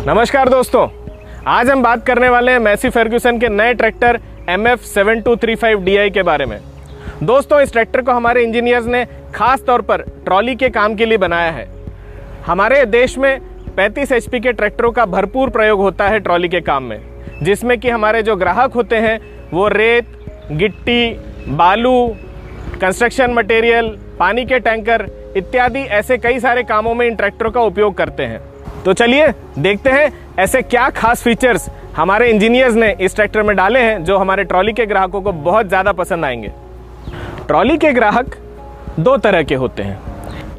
नमस्कार दोस्तों, आज हम बात करने वाले हैं मैसी फर्ग्यूसन के नए ट्रैक्टर MF7235DI के बारे में। दोस्तों, इस ट्रैक्टर को हमारे इंजीनियर्स ने खास तौर पर ट्रॉली के काम के लिए बनाया है। हमारे देश में 35 HP के ट्रैक्टरों का भरपूर प्रयोग होता है ट्रॉली के काम में, जिसमें कि हमारे जो ग्राहक होते हैं वो रेत, गिट्टी, बालू, कंस्ट्रक्शन मटेरियल, पानी के टैंकर इत्यादि ऐसे कई सारे कामों में इन ट्रैक्टरों का उपयोग करते हैं। तो चलिए देखते हैं ऐसे क्या खास फीचर्स हमारे इंजीनियर्स ने इस ट्रैक्टर में डाले हैं जो हमारे ट्रॉली के ग्राहकों को बहुत ज़्यादा पसंद आएंगे। ट्रॉली के ग्राहक दो तरह के होते हैं।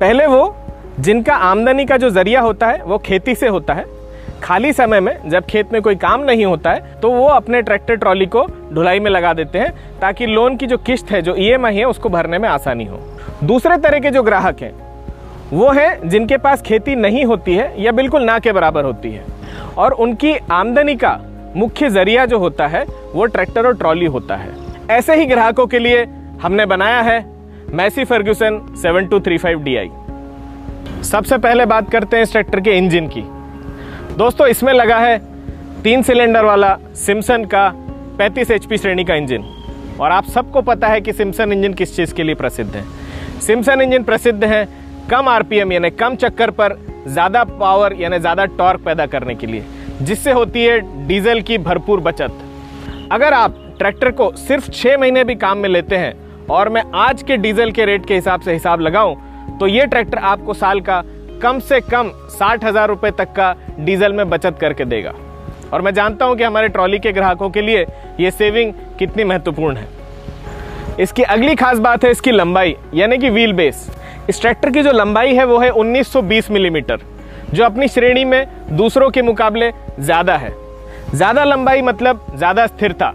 पहले वो जिनका आमदनी का जो जरिया होता है वो खेती से होता है। खाली समय में जब खेत में कोई काम नहीं होता है तो वो अपने ट्रैक्टर ट्रॉली को ढुलाई में लगा देते हैं ताकि लोन की जो किस्त है, जो EMI है, उसको भरने में आसानी हो। दूसरे तरह के जो ग्राहक हैं वो है जिनके पास खेती नहीं होती है या बिल्कुल ना के बराबर होती है और उनकी आमदनी का मुख्य जरिया जो होता है वो ट्रैक्टर और ट्रॉली होता है। ऐसे ही ग्राहकों के लिए हमने बनाया है मैसी फर्ग्यूसन 7235DI। सबसे पहले बात करते हैं इस ट्रैक्टर के इंजन की। दोस्तों, इसमें लगा है 3 सिलेंडर वाला सिम्सन का 35 HP श्रेणी का इंजन। और आप सबको पता है कि सिम्सन इंजन किस चीज़ के लिए प्रसिद्ध है। सिम्सन इंजन प्रसिद्ध है कम RPM यानी कम चक्कर पर ज़्यादा पावर यानी ज़्यादा टॉर्क पैदा करने के लिए, जिससे होती है डीजल की भरपूर बचत। अगर आप ट्रैक्टर को सिर्फ 6 महीने भी काम में लेते हैं और मैं आज के डीजल के रेट के हिसाब से हिसाब लगाऊं तो ये ट्रैक्टर आपको साल का कम से कम 60,000 रुपये तक का डीजल में बचत करके देगा। और मैं जानता हूं कि हमारे ट्रॉली के ग्राहकों के लिए ये सेविंग कितनी महत्वपूर्ण है। इसकी अगली खास बात है इसकी लंबाई यानी कि व्हील बेस। इस ट्रैक्टर की जो लंबाई है वो है 1920 मिलीमीटर, जो अपनी श्रेणी में दूसरों के मुकाबले ज़्यादा है। ज़्यादा लंबाई मतलब ज़्यादा स्थिरता।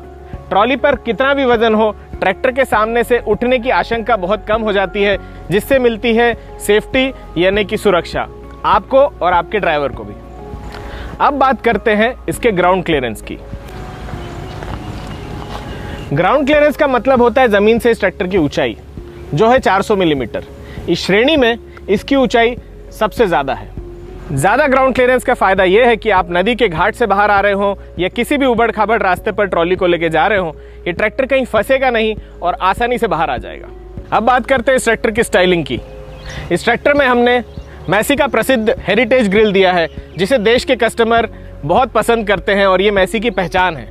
ट्रॉली पर कितना भी वजन हो, ट्रैक्टर के सामने से उठने की आशंका बहुत कम हो जाती है, जिससे मिलती है सेफ्टी यानी कि सुरक्षा आपको और आपके ड्राइवर को भी। अब बात करते हैं इसके ग्राउंड क्लियरेंस की। ग्राउंड क्लियरेंस का मतलब होता है ज़मीन से इस ट्रैक्टर की ऊंचाई, जो है 400 मिलीमीटर। इस श्रेणी में इसकी ऊंचाई सबसे ज़्यादा है। ज़्यादा ग्राउंड क्लियरेंस का फ़ायदा यह है कि आप नदी के घाट से बाहर आ रहे हो या किसी भी उबड़ खाबड़ रास्ते पर ट्रॉली को लेके जा रहे हो, ये ट्रैक्टर कहीं फंसेगा नहीं और आसानी से बाहर आ जाएगा। अब बात करते हैं इस ट्रैक्टर की स्टाइलिंग की। इस ट्रैक्टर में हमने मैसी का प्रसिद्ध हेरिटेज ग्रिल दिया है, जिसे देश के कस्टमर बहुत पसंद करते हैं और ये मैसी की पहचान है।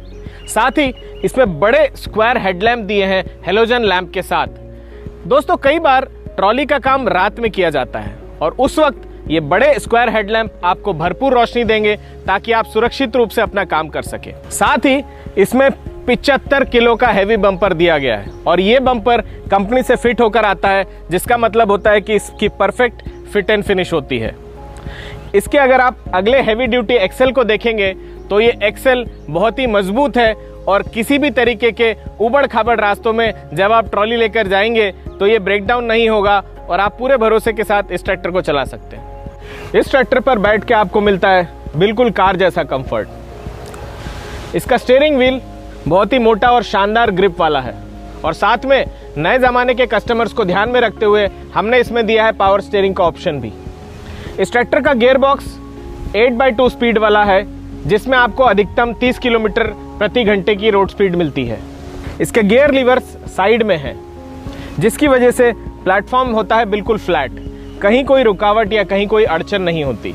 साथ ही इसमें बड़े स्क्वायर हेडलैम्प दिए हैं हेलोजन लैंप के साथ। दोस्तों, कई बार ट्रॉली का काम रात में किया जाता है और उस वक्त ये बड़े स्क्वायर हेडलैम्प आपको भरपूर रोशनी देंगे ताकि आप सुरक्षित रूप से अपना काम कर सके। साथ ही इसमें 75 किलो का हैवी बम्पर दिया गया है और ये बम्पर कंपनी से फिट होकर आता है, जिसका मतलब होता है कि इसकी परफेक्ट फिट एंड फिनिश होती है। इसके अगर आप अगले हैवी ड्यूटी एक्सेल को देखेंगे तो ये एक्सेल बहुत ही मजबूत है और किसी भी तरीके के उबड़ खाबड़ रास्तों में जब आप ट्रॉली लेकर जाएंगे तो ये ब्रेकडाउन नहीं होगा और आप पूरे भरोसे के साथ इस ट्रैक्टर को चला सकते हैं। इस ट्रैक्टर पर बैठ के आपको मिलता है बिल्कुल कार जैसा कंफर्ट। इसका स्टीयरिंग व्हील बहुत ही मोटा और शानदार ग्रिप वाला है और साथ में नए ज़माने के कस्टमर्स को ध्यान में रखते हुए हमने इसमें दिया है पावर स्टीयरिंग का ऑप्शन भी। इस ट्रैक्टर का गियर बॉक्स 8x2 स्पीड वाला है, जिसमें आपको अधिकतम 30 किलोमीटर प्रति घंटे की रोड स्पीड मिलती है। इसके गियर लीवर्स साइड में हैं, जिसकी वजह से प्लेटफॉर्म होता है बिल्कुल फ्लैट, कहीं कोई रुकावट या कहीं कोई अड़चन नहीं होती।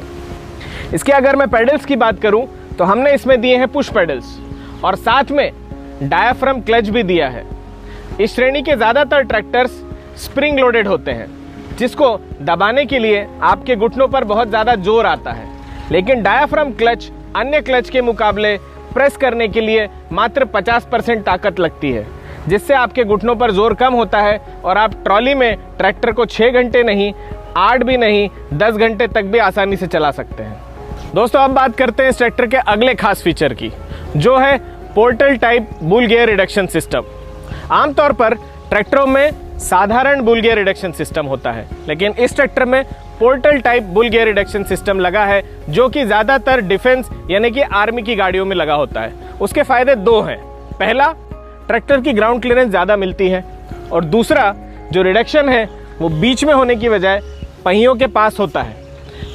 इसके अगर मैं पेडल्स की बात करूं तो हमने इसमें दिए हैं पुश पेडल्स और साथ में डायाफ्राम क्लच भी दिया है। इस श्रेणी के ज़्यादातर ट्रैक्टर्स स्प्रिंग लोडेड होते हैं, जिसको दबाने के लिए आपके घुटनों पर बहुत ज़्यादा जोर आता है, लेकिन डायाफ्राम क्लच अन्य क्लच के मुकाबले प्रेस करने के लिए मात्र 50% ताकत लगती है, जिससे आपके घुटनों पर जोर कम होता है और आप ट्रॉली में ट्रैक्टर को 6 घंटे नहीं, 8 भी नहीं, 10 घंटे तक भी आसानी से चला सकते हैं। दोस्तों, अब बात करते हैं इस ट्रैक्टर के अगले खास फीचर की, जो है portal type bull gear reduction system. आमतौर पर ट्रैक्टरों में साधारण बुल गियर रिडक्शन सिस्टम होता है, लेकिन इस ट्रैक्टर में portal type bull gear reduction system लगा है, जो कि ज़्यादातर डिफेंस यानी कि आर्मी की गाड़ियों में लगा होता है। उसके फायदे दो हैं। पहला, ट्रैक्टर की ग्राउंड क्लियरेंस ज़्यादा मिलती है और दूसरा, जो रिडक्शन है वो बीच में होने की बजाय पहियों के पास होता है,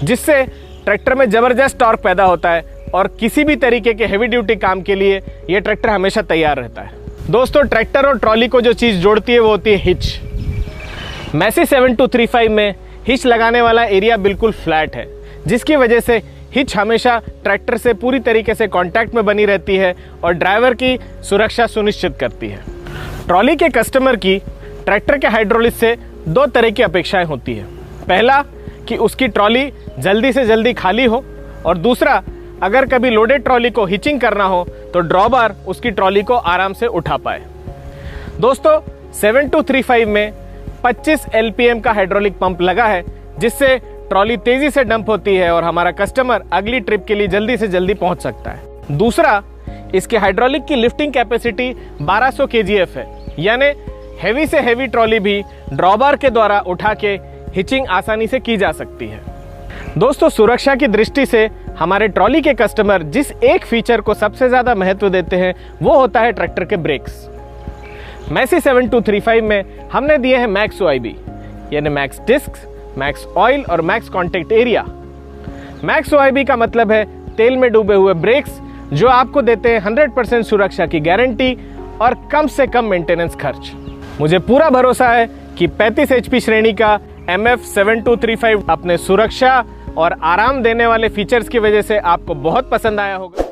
जिससे ट्रैक्टर में ज़बरदस्त टॉर्क पैदा होता है और किसी भी तरीके के हेवी ड्यूटी काम के लिए ये ट्रैक्टर हमेशा तैयार रहता है। दोस्तों, ट्रैक्टर और ट्रॉली को जो चीज़ जोड़ती है वो होती है हिच। मैसी 7235 में हिच लगाने वाला एरिया बिल्कुल फ्लैट है, जिसकी वजह से हिच हमेशा ट्रैक्टर से पूरी तरीके से कांटेक्ट में बनी रहती है और ड्राइवर की सुरक्षा सुनिश्चित करती है। ट्रॉली के कस्टमर की ट्रैक्टर के हाइड्रोलिक से दो तरह की अपेक्षाएं होती है। पहला कि उसकी ट्रॉली जल्दी से जल्दी खाली हो, और दूसरा, अगर कभी लोडेड ट्रॉली को हिचिंग करना हो तो ड्रॉबार उसकी ट्रॉली को आराम से उठा पाए। दोस्तों, 7235 में 25 LPM का हाइड्रोलिक पंप लगा है, जिससे ट्रॉली तेजी से डंप होती है और हमारा कस्टमर अगली ट्रिप के लिए जल्दी से जल्दी पहुंच सकता है। दूसरा, इसके हाइड्रोलिक की लिफ्टिंग कैपेसिटी 1200 kgf है, यानी हेवी से हेवी ट्रॉली भी ड्रॉबार के द्वारा उठा के हिचिंग आसानी से की जा सकती है। दोस्तों, सुरक्षा की दृष्टि से हमारे ट्रॉली के कस्टमर जिस एक फीचर को सबसे ज़्यादा महत्व देते हैं वो होता है ट्रैक्टर के ब्रेक्स। मैसी 7235 में हमने दिए हैं मैक्स OIB, यानी मैक्स डिस्क, मैक्स ऑयल और max contact area. Max OIB का मतलब है तेल में डूबे हुए ब्रेक्स, जो आपको देते हैं 100% सुरक्षा की गारंटी और कम से कम मेंटेनेंस खर्च। मुझे पूरा भरोसा है कि 35 HP श्रेणी का MF 7235 अपने सुरक्षा और आराम देने वाले फीचर्स की वजह से आपको बहुत पसंद आया होगा।